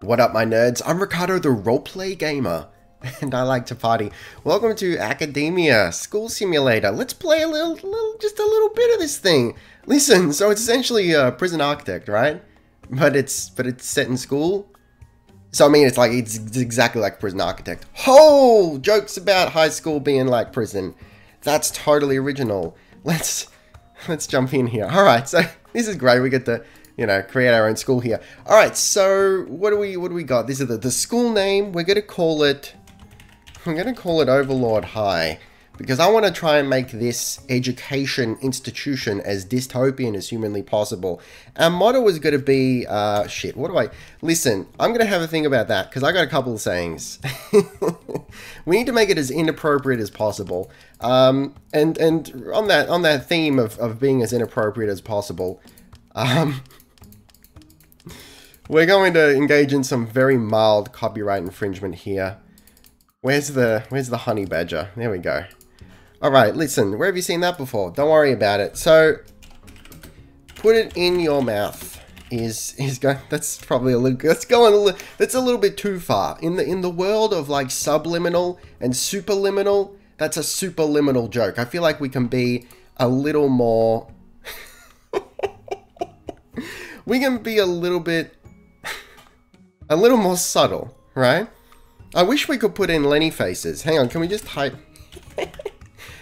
What up, my nerds? I'm Riccardo, the Roleplay Gamer, and I like to party. Welcome to Academia School Simulator. Let's play just a little bit of this thing. Listen, so it's essentially a prison architect, right? But it's set in school. So I mean, it's exactly like prison architect. Oh, jokes about high school being like prison. That's totally original. Let's jump in here. All right, so this is great. We get to, you know, create our own school here. All right, so what do we got? This is the school name. I'm gonna call it Overlord High, because I want to try and make this education institution as dystopian as humanly possible. Our motto is going to be, shit, listen, I'm going to have a think about that, because I got a couple of sayings. We need to make it as inappropriate as possible. And on that theme of being as inappropriate as possible, we're going to engage in some very mild copyright infringement here. Where's the honey badger? There we go. Alright, listen, where have you seen that before? Don't worry about it. So, put it in your mouth that's probably that's a little bit too far. In the world of like subliminal and superliminal, that's a superliminal joke. I feel like we can be a little more we can be a little more subtle, right? I wish we could put in Lenny faces. Hang on, can we just type?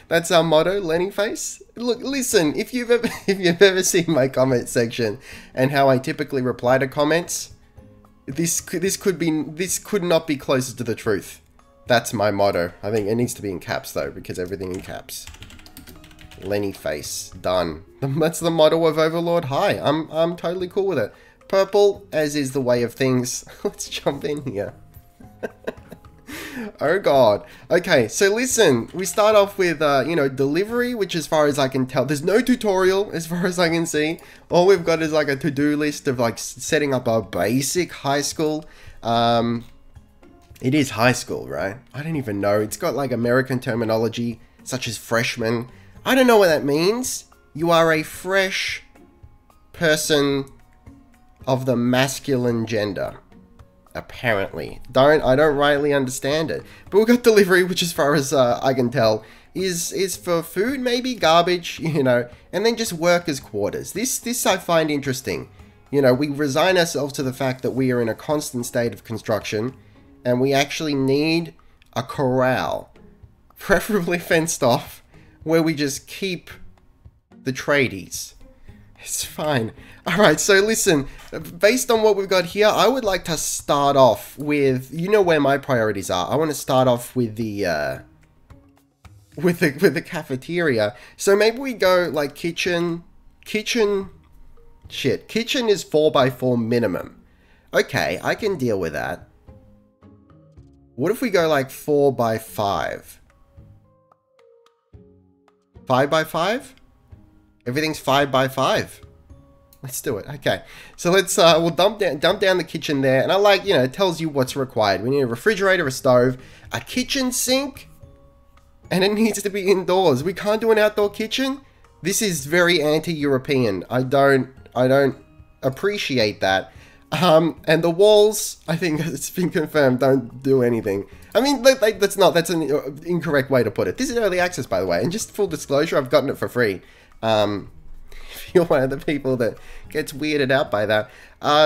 That's our motto, Lenny face. Look, listen, if you've ever seen my comment section and how I typically reply to comments, this could not be closer to the truth. That's my motto. I think it needs to be in caps though, because everything in caps. Lenny face, done. That's the motto of Overlord High. I'm totally cool with it. Purple, as is the way of things. Let's jump in here. Oh god. Okay, so listen, we start off with, you know, delivery, which as far as I can tell, there's no tutorial as far as I can see. All we've got is like a to-do list of like setting up a basic high school. It is high school, right? I don't even know. It's got like American terminology, such as freshman. I don't know what that means. You are a fresh person of the masculine gender. Apparently. I don't rightly understand it. But we've got delivery, which as far as I can tell, is for food, maybe, garbage, you know, and then just workers' quarters. This I find interesting. You know, we resign ourselves to the fact that we are in a constant state of construction, and we actually need a corral, preferably fenced off, where we just keep the tradies. It's fine. Alright, so listen, based on what we've got here, I would like to start off with, you know where my priorities are. I want to start off with the cafeteria. So maybe we go like kitchen is 4x4 minimum. Okay, I can deal with that. What if we go like 4x5? 5x5? Everything's 5x5. Let's do it. Okay, so let's we'll dump down the kitchen there, and I like, you know, it tells you what's required. We need a refrigerator, a stove, a kitchen sink, and it needs to be indoors. We can't do an outdoor kitchen. This is very anti-European. I don't appreciate that. And the walls, I think it's been confirmed, don't do anything. I mean, that's an incorrect way to put it. This is early access, by the way, and just full disclosure, I've gotten it for free. If you're one of the people that gets weirded out by that.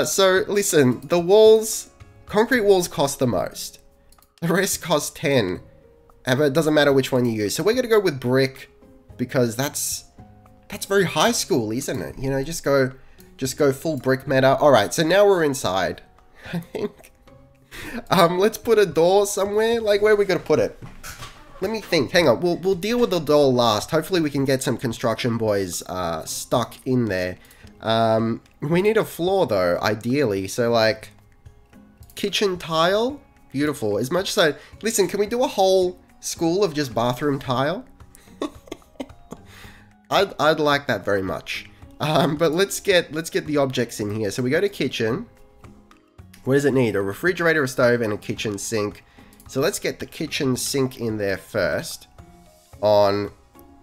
So listen, the walls, concrete walls cost the most. The rest cost 10. But it doesn't matter which one you use. So we're gonna go with brick, because that's very high school, isn't it? You know, just go full brick meta. Alright, so now we're inside, I think. Let's put a door somewhere. Like, where are we gonna put it? Let me think. Hang on. We'll deal with the door last. Hopefully we can get some construction boys stuck in there. We need a floor though, ideally. So like kitchen tile. Beautiful. As much as I listen, can we do a whole school of just bathroom tile? I'd like that very much. But let's get the objects in here. So we go to kitchen. What does it need? A refrigerator, a stove, and a kitchen sink. So let's get the kitchen sink in there first on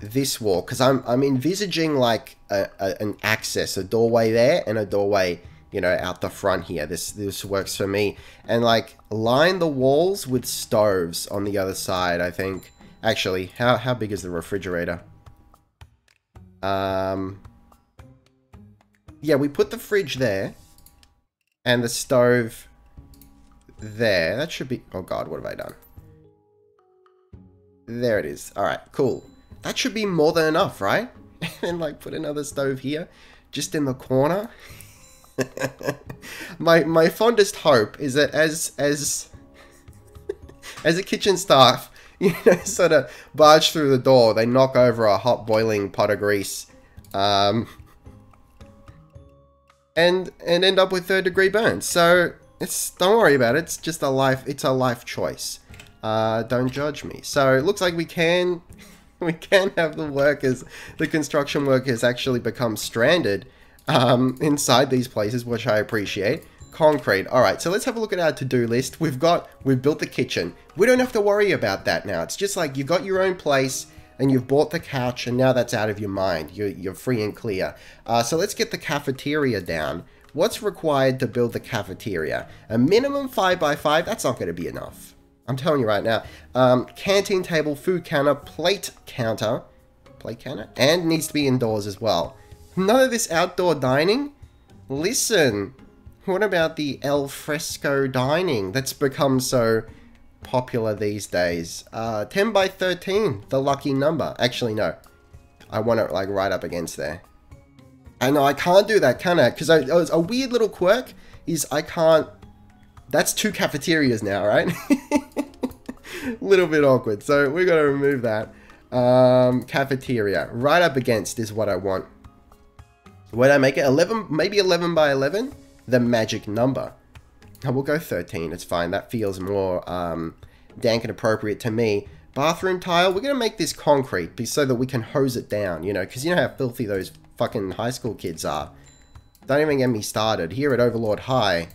this wall, because I'm envisaging like an access, a doorway there and a doorway you know, out the front here. This works for me. And like line the walls with stoves on the other side, I think. Actually, how big is the refrigerator? Yeah, we put the fridge there and the stove there. That should be, oh god, what have I done? There it is. All right, cool. That should be more than enough, right? And like put another stove here, just in the corner. my fondest hope is that as a kitchen staff, you know, sort of barge through the door, they knock over a hot boiling pot of grease, and end up with 3rd degree burns. So don't worry about it. It's just a life choice. Don't judge me. So it looks like we can have the construction workers actually become stranded inside these places, which I appreciate. Concrete. All right, so let's have a look at our to-do list. We've built the kitchen. We don't have to worry about that now. It's just like you've got your own place and you've bought the couch, and now that's out of your mind. You're free and clear. So let's get the cafeteria down. What's required to build the cafeteria? A minimum 5x5. That's not going to be enough. I'm telling you right now. Canteen table, food counter, plate counter, and needs to be indoors as well. None of this outdoor dining? Listen, what about the al fresco dining that's become so popular these days? 10 by 13, the lucky number. Actually, no. I want it like right up against there. I know I can't do that, can I? Because a weird little quirk is I can't... That's 2 cafeterias now, right? Little bit awkward. So we're going to remove that. Cafeteria. Right up against is what I want. When I make it 11, maybe 11 by 11, the magic number. I will go 13. It's fine. That feels more dank and appropriate to me. Bathroom tile. We're going to make this concrete so that we can hose it down, you know, because you know how filthy those fucking high school kids are. Don't even get me started. Here at Overlord High,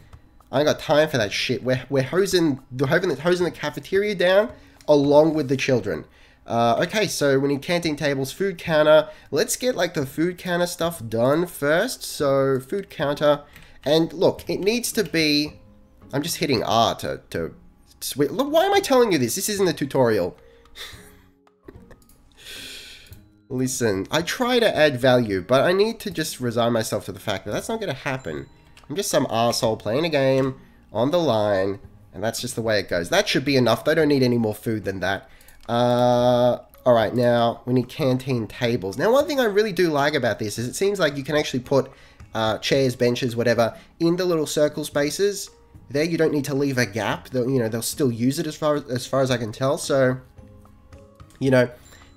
I ain't got time for that shit. We're hosing the cafeteria down along with the children. Okay, so we need canteen tables, food counter. Let's get like the food counter stuff done first. So food counter, and look, it needs to be. I'm just hitting R to. Look, why am I telling you this? This isn't a tutorial. Listen, I try to add value, but I need to just resign myself to the fact that that's not going to happen. I'm just some arsehole playing a game on the line, and that's just the way it goes. That should be enough. They don't need any more food than that. Alright, now we need canteen tables. Now, one thing I really do like about this is it seems like you can actually put chairs, benches, whatever, in the little circle spaces. There, you don't need to leave a gap. They'll still use it as far as I can tell. So, you know,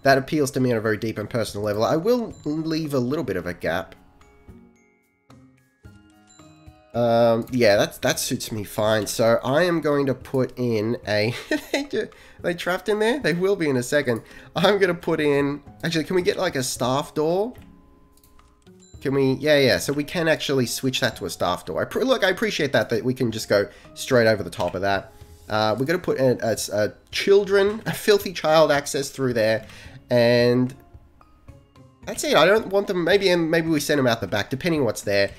that appeals to me on a very deep and personal level. I will leave a little bit of a gap. Yeah, that suits me fine. So I am going to put in a... They trapped in there? They will be in a second. I'm going to put in... Actually, can we get like a staff door? Can we... Yeah. So we can actually switch that to a staff door. Look, I appreciate that we can just go straight over the top of that. We're going to put in a filthy child access through there. And... That's it. I don't want them... Maybe we send them out the back, depending on what's there.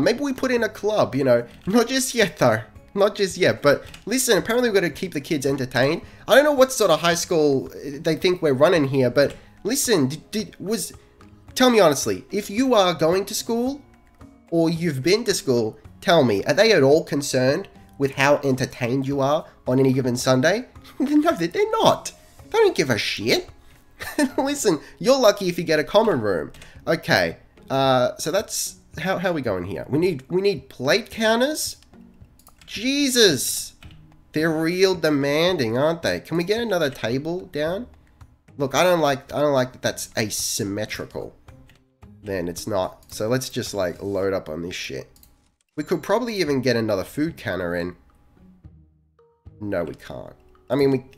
Maybe we put in a club, you know. Not just yet, though. Not just yet. But listen, apparently we've got to keep the kids entertained. I don't know what sort of high school they think we're running here, but listen, tell me honestly, if you are going to school or you've been to school, tell me, are they at all concerned with how entertained you are on any given Sunday? No, they're not. They don't give a shit. Listen, you're lucky if you get a common room. Okay, so that's how are we going here? We need plate counters. Jesus, they're real demanding, aren't they? Can we get another table down? Look, I don't like that that's asymmetrical. Then it's not. So let's just like load up on this shit. We could probably even get another food counter in. No, we can't. I mean,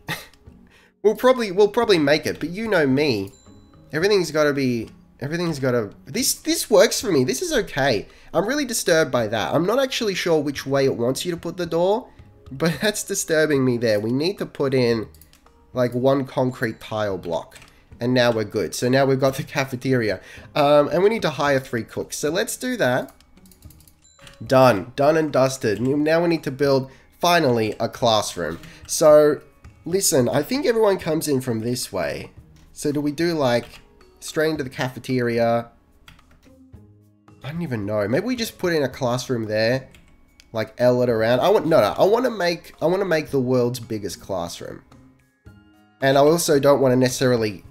we'll probably make it, but you know me. Everything's got to... This works for me. This is okay. I'm really disturbed by that. I'm not actually sure which way it wants you to put the door, but that's disturbing me there. We need to put in like one concrete tile block, and now we're good. So now we've got the cafeteria, and we need to hire 3 cooks. So let's do that. Done. Done and dusted. Now we need to build, finally, a classroom. So, listen, I think everyone comes in from this way. So do we do, like, straight into the cafeteria? I don't even know. Maybe we just put in a classroom there. Like, L it around. I want to make the world's biggest classroom. And I also don't want to necessarily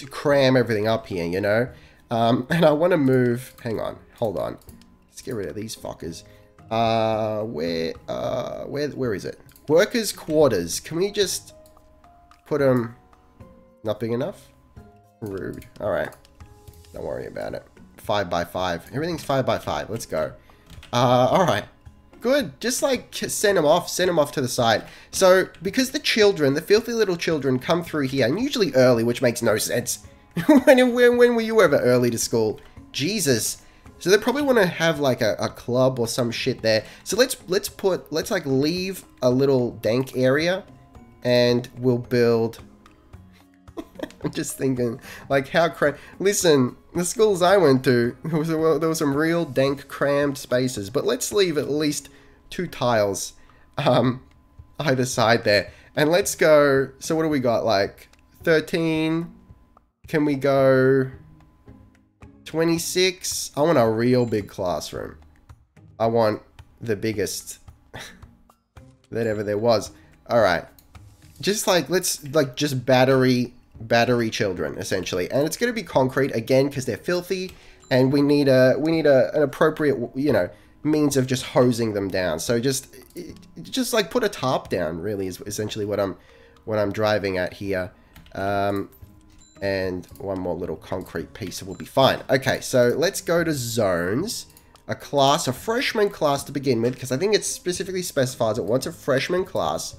cram everything up here, you know? And I want to move... Hang on. Hold on. Let's get rid of these fuckers. Where is it? Workers' quarters. Can we just put them... Not big enough? Rude. Alright. Don't worry about it. 5 by 5. Everything's 5 by 5. Let's go. Alright. Good. Just like send them off to the side. So, because the children, the filthy little children come through here, and usually early, which makes no sense. when were you ever early to school? Jesus. So they probably want to have like a club or some shit there. So let's like leave a little dank area and we'll build... I'm just thinking, like, how listen, the schools I went to, there was some real dank, crammed spaces. But let's leave at least 2 tiles either side there. And let's go... So what do we got? Like, 13... Can we go... 26? I want a real big classroom. I want the biggest that ever there was. Alright. Just like, let's, like, just battery children, essentially. And it's going to be concrete, again, because they're filthy, and we need an appropriate, you know, means of just hosing them down. So just like put a tarp down, really, is essentially what I'm driving at here. And one more little concrete piece and we'll be fine. Okay, so let's go to zones. A freshman class to begin with, because I think it specifically specifies it wants a freshman class.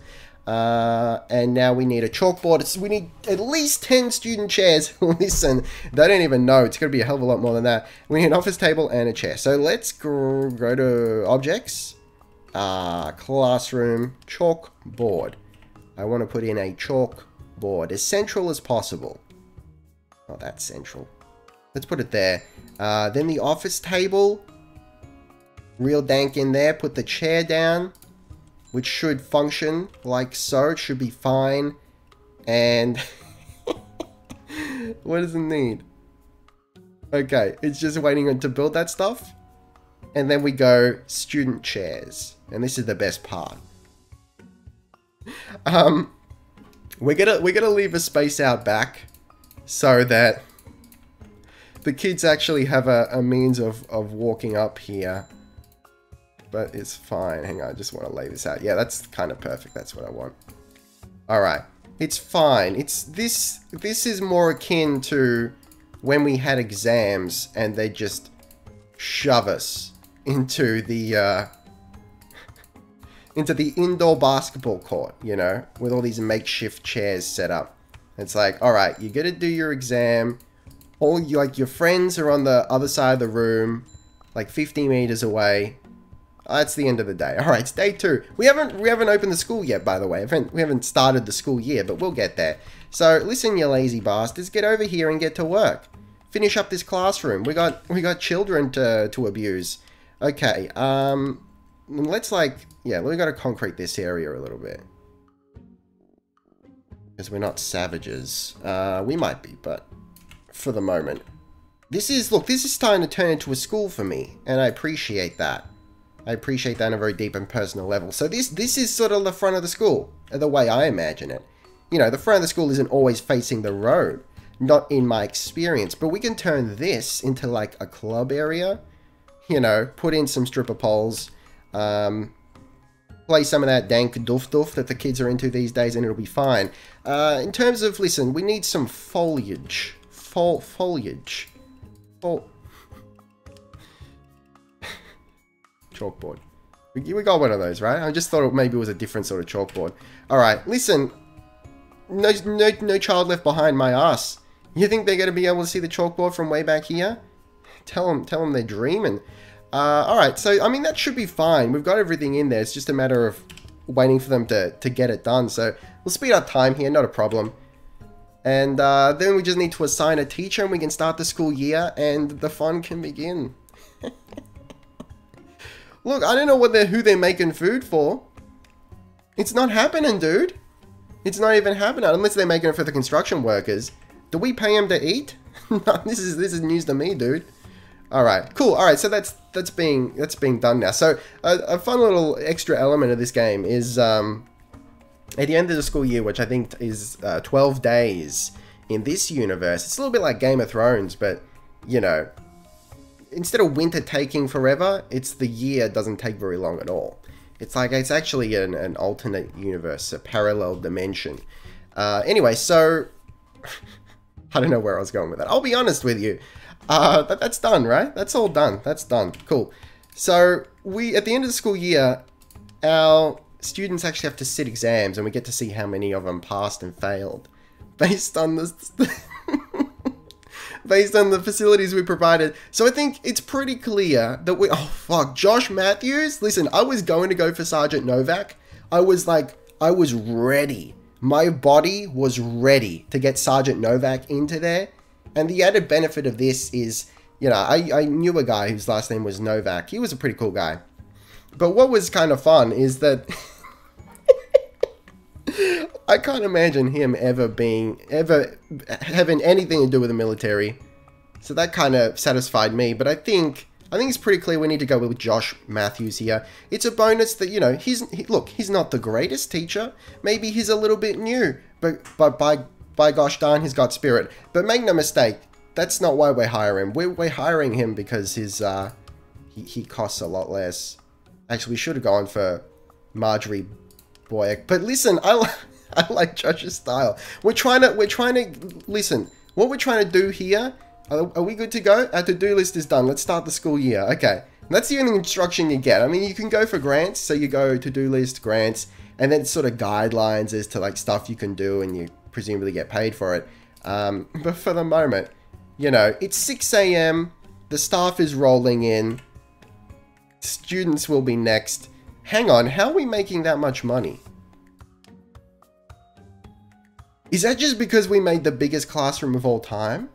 And now we need a chalkboard. We need at least 10 student chairs. Listen, they don't even know. It's going to be a hell of a lot more than that. We need an office table and a chair. So let's go to objects. Classroom, chalkboard. I want to put in a chalkboard as central as possible. Not that central. Let's put it there. Then the office table. Real dank in there. Put the chair down, which should function like so. It should be fine. And what does it need? Okay, it's just waiting to build that stuff. And then we go student chairs. And this is the best part. We're gonna leave a space out back so that the kids actually have a means of walking up here. But it's fine. Hang on, I just want to lay this out. Yeah, that's kind of perfect. That's what I want. Alright. It's fine. This is more akin to when we had exams and they just shove us into the indoor basketball court, you know, with all these makeshift chairs set up. It's like, alright, you gotta do your exam. All your friends are on the other side of the room, like 50 meters away. That's the end of the day. Alright, it's day 2. We haven't opened the school yet, by the way. We haven't started the school year, but we'll get there. So, listen, you lazy bastards, get over here and get to work. Finish up this classroom. We got children to abuse. Okay, let's we gotta concrete this area a little bit. Because we're not savages. We might be, but for the moment. This is starting to turn into a school for me, and I appreciate that. I appreciate that on a very deep and personal level. So this is sort of the front of the school, the way I imagine it. You know, the front of the school isn't always facing the road, not in my experience, but we can turn this into like a club area. You know, put in some stripper poles, play some of that dank doof that the kids are into these days, and it'll be fine. In terms of, listen, we need some foliage. Foliage. Chalkboard. We got one of those, right? I just thought maybe it was a different sort of chalkboard. Alright, listen. No child left behind, my ass. You think they're going to be able to see the chalkboard from way back here? Tell them they're dreaming. Alright, so, I mean, that should be fine. We've got everything in there. It's just a matter of waiting for them to get it done. So, we'll speed up time here, not a problem. And then we just need to assign a teacher and we can start the school year and the fun can begin. Look, I don't know who they're making food for. It's not happening, dude. It's not even happening unless they're making it for the construction workers. Do we pay them to eat? No, this is news to me, dude. All right, cool. All right, so that's being done now. So a fun little extra element of this game is at the end of the school year, which I think is 12 days in this universe. It's a little bit like Game of Thrones, but you know, instead of winter taking forever, it's the year doesn't take very long at all. It's like it's actually an alternate universe, a parallel dimension. Anyway, so I don't know where I was going with that. I'll be honest with you. That's done, right? That's all done. That's done. Cool. So at the end of the school year, our students actually have to sit exams, and we get to see how many of them passed and failed based on the based on the facilities we provided. So I think it's pretty clear that oh fuck, Josh Matthews. Listen, I was going to go for Sergeant Novak. I was ready. My body was ready to get Sergeant Novak into there. And the added benefit of this is, you know, I knew a guy whose last name was Novak. He was a pretty cool guy. But what was kind of fun is that I can't imagine him ever having anything to do with the military. So that kind of satisfied me. But I think it's pretty clear we need to go with Josh Matthews here. It's a bonus that, you know, he's not the greatest teacher. Maybe he's a little bit new, but by gosh darn, he's got spirit. But make no mistake, that's not why we're hiring him. We're hiring him because he costs a lot less. Actually, we should have gone for Marjorie Boyack. But listen, I like Josh's style. We're trying to listen. What we're trying to do here. Are we good to go? Our to-do list is done. Let's start the school year. Okay. And that's the only instruction you get. I mean, you can go for grants. So you go to-do list, grants, and then sort of guidelines as to like stuff you can do, and you presumably get paid for it. But for the moment, you know, it's 6 AM. The staff is rolling in. Students will be next. Hang on, how are we making that much money? Is that just because we made the biggest classroom of all time?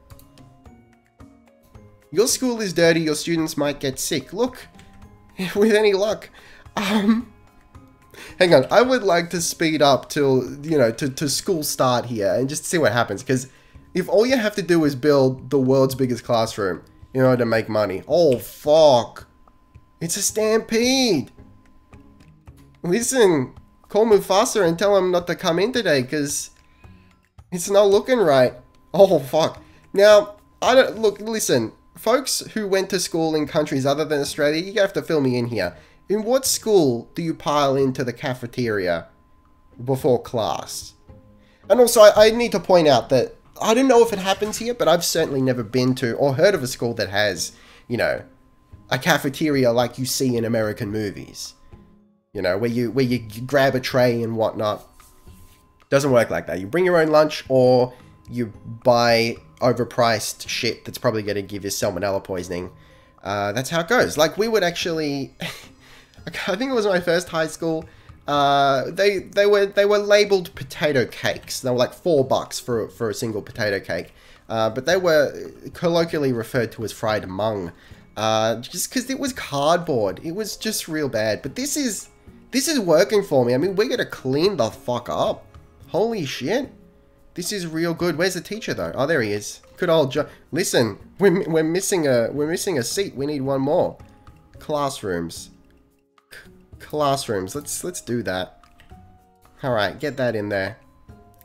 Your school is dirty, your students might get sick. Look, with any luck. Hang on, I would like to speed up till, you know, to school start here and just see what happens. Because if all you have to do is build the world's biggest classroom in order to make money. Oh, fuck. It's a stampede. Listen, call Mufasa and tell him not to come in today because it's not looking right. Oh, fuck. Now, listen, folks who went to school in countries other than Australia, you have to fill me in here. In what school do you pile into the cafeteria before class? And also, I need to point out that I don't know if it happens here, but I've certainly never been to or heard of a school that has, you know, a cafeteria like you see in American movies. You know, where you grab a tray and whatnot. Doesn't work like that. You bring your own lunch or you buy overpriced shit that's probably going to give you salmonella poisoning. That's how it goes. Like, we would actually... I think it was my first high school. They were labeled potato cakes. They were like $4 for a single potato cake. But they were colloquially referred to as fried mung. Just because it was cardboard. It was just real bad. But this is working for me. I mean, we're going to clean the fuck up. Holy shit. This is real good. Where's the teacher though? Oh, there he is. Good old Listen, we're missing a seat. We need one more. Classrooms. Classrooms. Let's do that. All right, get that in there.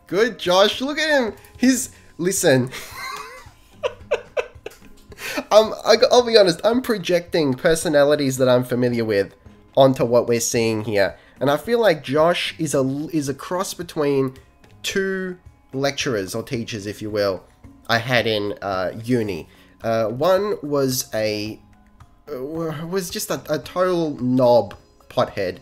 Good, Josh. Look at him. Listen. I'll be honest. I'm projecting personalities that I'm familiar with onto what we're seeing here, and I feel like Josh is a cross between two lecturers or teachers, if you will, I had in uni. One was just a total knob pothead,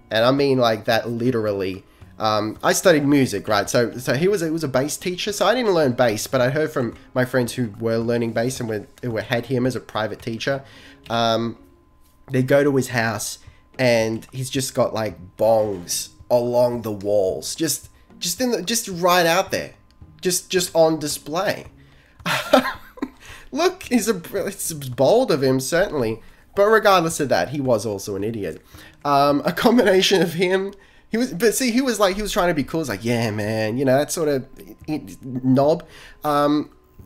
and I mean like that literally. I studied music, right? So he was a bass teacher. So I didn't learn bass, but I heard from my friends who were learning bass and had him as a private teacher. They go to his house, and he's just got like bongs along the walls, just right out there, just on display. Look, it's bold of him, certainly. But regardless of that, he was also an idiot. A combination of him, he was trying to be cool. He's like, yeah, man, you know, that sort of knob.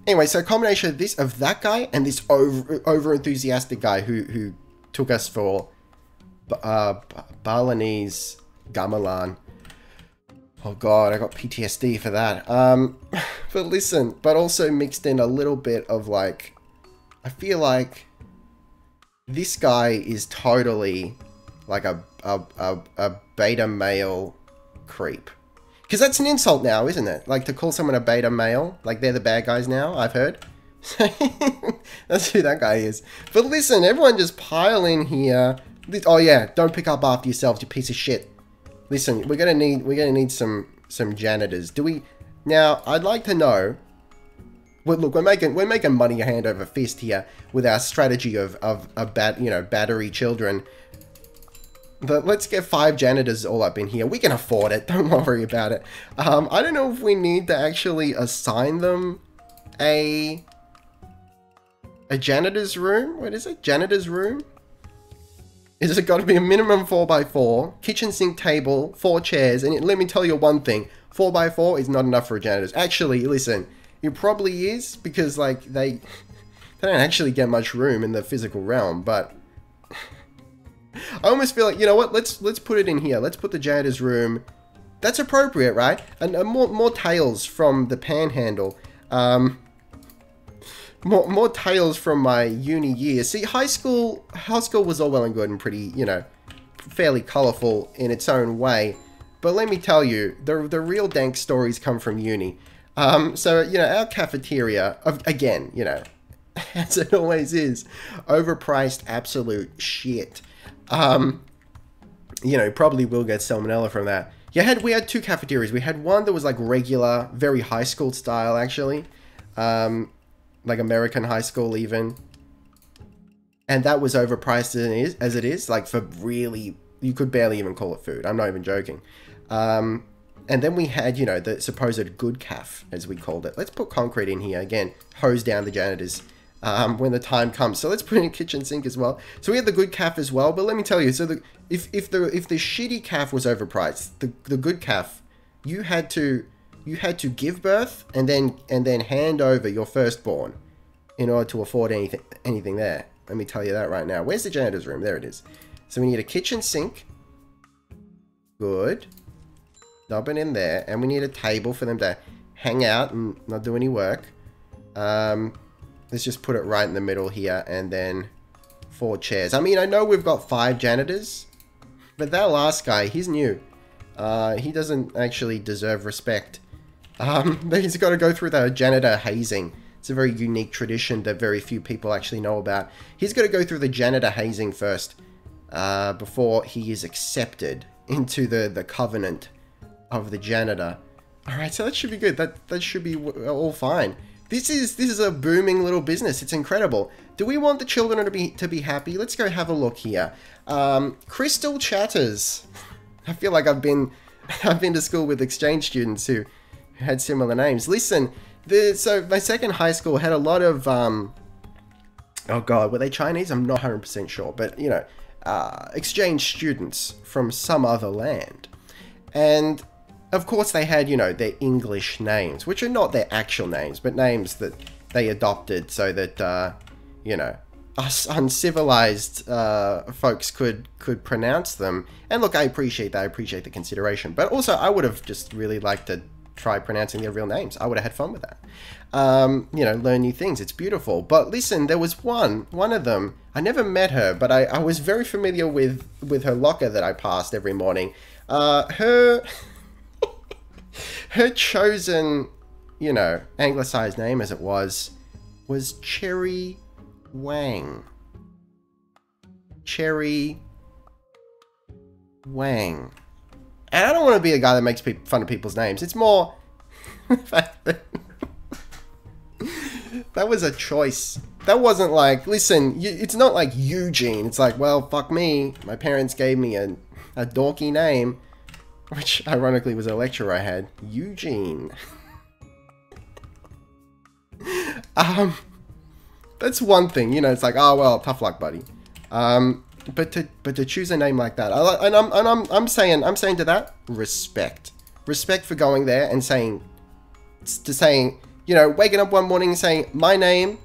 Anyway, so a combination of that guy and this over enthusiastic guy who took us for Balinese gamelan. Oh god, I got PTSD for that. But listen, but also mixed in a little bit of like, I feel like this guy is totally like a beta male creep. Because that's an insult now, isn't it? Like to call someone a beta male, like they're the bad guys now, I've heard. That's who that guy is. But listen, everyone just pile in here. Oh yeah, don't pick up after yourselves, you piece of shit. Listen, we're gonna need some janitors. Do we? Now, I'd like to know. Well, look, we're making money hand over fist here with our strategy of battery children. But let's get 5 janitors all up in here. We can afford it. Don't worry about it. I don't know if we need to actually assign them a janitor's room. What is it? Janitor's room? Is it got to be a minimum 4x4, kitchen sink table, 4 chairs, and let me tell you one thing, 4x4 is not enough for a janitor's. Actually, listen, it probably is, because like they don't actually get much room in the physical realm, but I almost feel like, you know what, let's put it in here. Let's put the janitor's room. That's appropriate, right? And more tales from the panhandle. More tales from my uni years. See, high school was all well and good and pretty, you know, fairly colourful in its own way. But let me tell you, the real dank stories come from uni. So, you know, our cafeteria, again, you know, as it always is, overpriced absolute shit. You know, probably will get salmonella from that. We had 2 cafeterias. We had one that was like regular, very high school style, actually. Like American high school even, and that was overpriced as it is, like for really, you could barely even call it food. I'm not even joking. And then we had, you know, the supposed good caf, as we called it. Let's put concrete in here again, hose down the janitors when the time comes. So let's put in a kitchen sink as well. So we had the good caf as well, but let me tell you, so if the shitty caf was overpriced, the good caf, you had to give birth and then hand over your firstborn in order to afford anything there. Let me tell you that right now. Where's the janitor's room? There it is. So we need a kitchen sink. Good. Dump it in there. And we need a table for them to hang out and not do any work. Let's just put it right in the middle here, and then 4 chairs. I mean, I know we've got 5 janitors, but that last guy, he's new. He doesn't actually deserve respect. He's got to go through the janitor hazing. It's a very unique tradition that very few people actually know about. He's got to go through the janitor hazing first before he is accepted into the covenant of the janitor. Alright, so that should be good. That should be all fine. This is a booming little business. It's incredible. Do we want the children to be happy? Let's go have a look here. Crystal Chatters. I feel like I've been to school with exchange students who had similar names. Listen, so my second high school had a lot of oh god, were they Chinese? I'm not 100% sure, but you know, exchange students from some other land, and of course they had, you know, their English names, which are not their actual names, but names that they adopted so that you know, us uncivilized folks could pronounce them. And look, I appreciate that. I appreciate the consideration, but also I would have just really liked to try pronouncing their real names. I would have had fun with that. You know, learn new things. It's beautiful. But listen, there was one of them. I never met her, but I was very familiar with her locker that I passed every morning. Her chosen, you know, anglicized name as it was Cherry Wang. Cherry Wang. And I don't want to be a guy that makes fun of people's names. It's more the fact that that was a choice. That wasn't like, listen, it's not like Eugene. It's like, well, fuck me. My parents gave me a dorky name, which ironically was a lecturer I had. Eugene. That's one thing, you know, it's like, oh, well, tough luck, buddy. But to choose a name like that, I'm saying to that, respect for going there and saying, you know, waking up one morning and saying, my name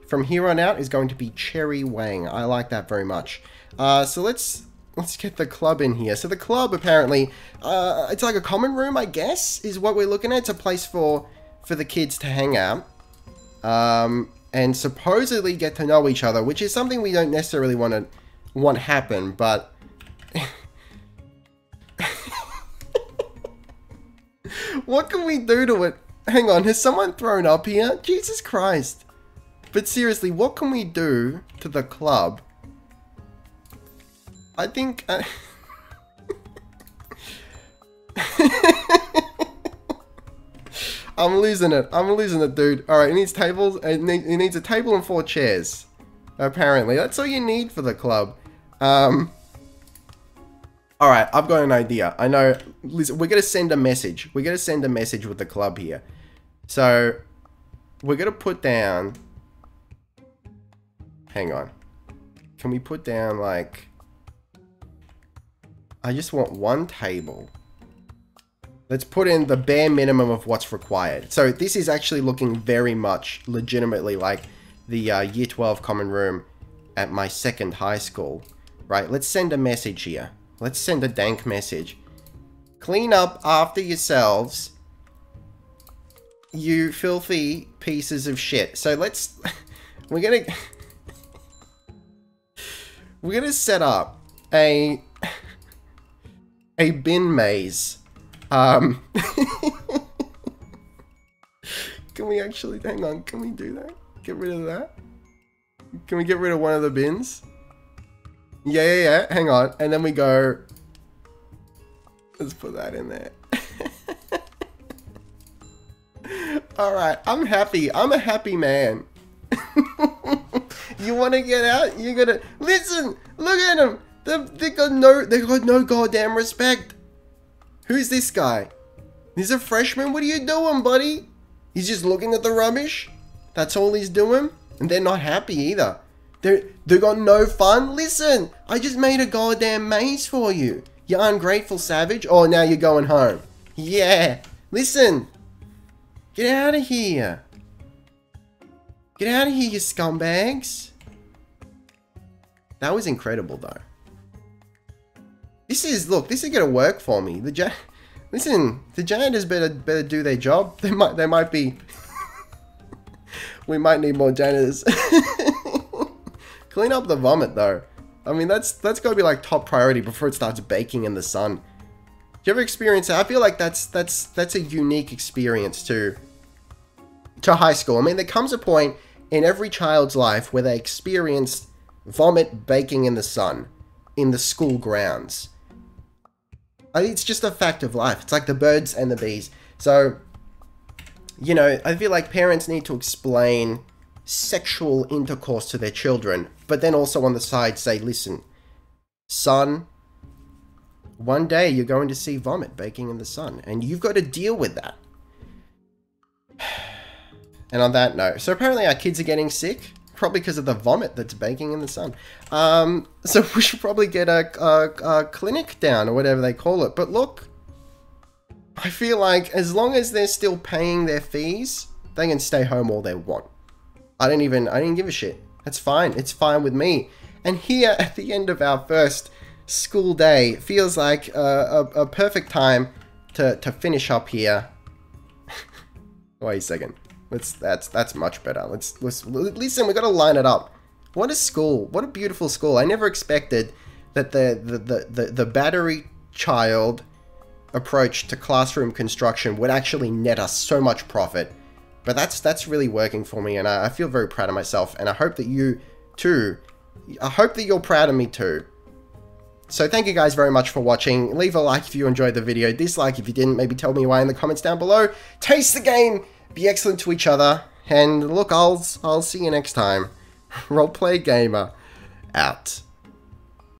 from here on out is going to be Cherry Wang. I like that very much. So let's get the club in here. So the club, apparently, it's like a common room, I guess, is what we're looking at. It's a place for the kids to hang out. And supposedly get to know each other, which is something we don't necessarily want happen, but what can we do to it? Hang on, has someone thrown up here? Jesus Christ. But seriously, what can we do to the club? I think... I'm losing it, dude. Alright, it needs tables. It needs a table and 4 chairs. Apparently. That's all you need for the club. Alright, I've got an idea. I know... Listen, we're going to send a message. We're going to send a message with the club here. So, we're going to put down... Hang on. Can we put down, like... I just want 1 table. Let's put in the bare minimum of what's required. So this is actually looking very much legitimately like the Year 12 common room at my second high school. Right, let's send a message here. Let's send a dank message. Clean up after yourselves, you filthy pieces of shit. So let's... We're gonna set up a bin maze. Can we actually, hang on, can we do that? Get rid of that? Can we get rid of one of the bins? Yeah, hang on. And then we go, let's put that in there. Alright, I'm happy. I'm a happy man. You want to get out? You gotta, listen, look at them. They got no goddamn respect. Who's this guy? He's a freshman? What are you doing, buddy? He's just looking at the rubbish? That's all he's doing? And they're not happy either. They got no fun? Listen, I just made a goddamn maze for you. You ungrateful savage. Oh, now you're going home. Yeah. Listen. Get out of here. Get out of here, you scumbags. That was incredible, though. This is gonna work for me. Listen, the janitors better do their job. They might be. We might need more janitors. Clean up the vomit though. I mean, that's gotta be like top priority before it starts baking in the sun. Do you ever experience that? I feel like that's a unique experience to high school. I mean, there comes a point in every child's life where they experience vomit baking in the sun in the school grounds. It's just a fact of life. It's like the birds and the bees. So, you know, I feel like parents need to explain sexual intercourse to their children, but then also on the side say, listen, son, one day you're going to see vomit baking in the sun, and you've got to deal with that. And on that note, so apparently our kids are getting sick. Probably because of the vomit that's baking in the sun. So we should probably get a clinic down or whatever they call it. But look, I feel like as long as they're still paying their fees, they can stay home all they want. I didn't give a shit. That's fine. It's fine with me. And here at the end of our first school day, feels like a perfect time to finish up here. Wait a second. That's much better. Let's listen. We got to line it up. What a school! What a beautiful school! I never expected that the battery child approach to classroom construction would actually net us so much profit. But that's really working for me, and I feel very proud of myself. And I hope that you too. I hope that you're proud of me too. So thank you guys very much for watching. Leave a like if you enjoyed the video. Dislike if you didn't. Maybe tell me why in the comments down below. Taste the game. Be excellent to each other, and look, I'll see you next time. Roleplay Gamer, out.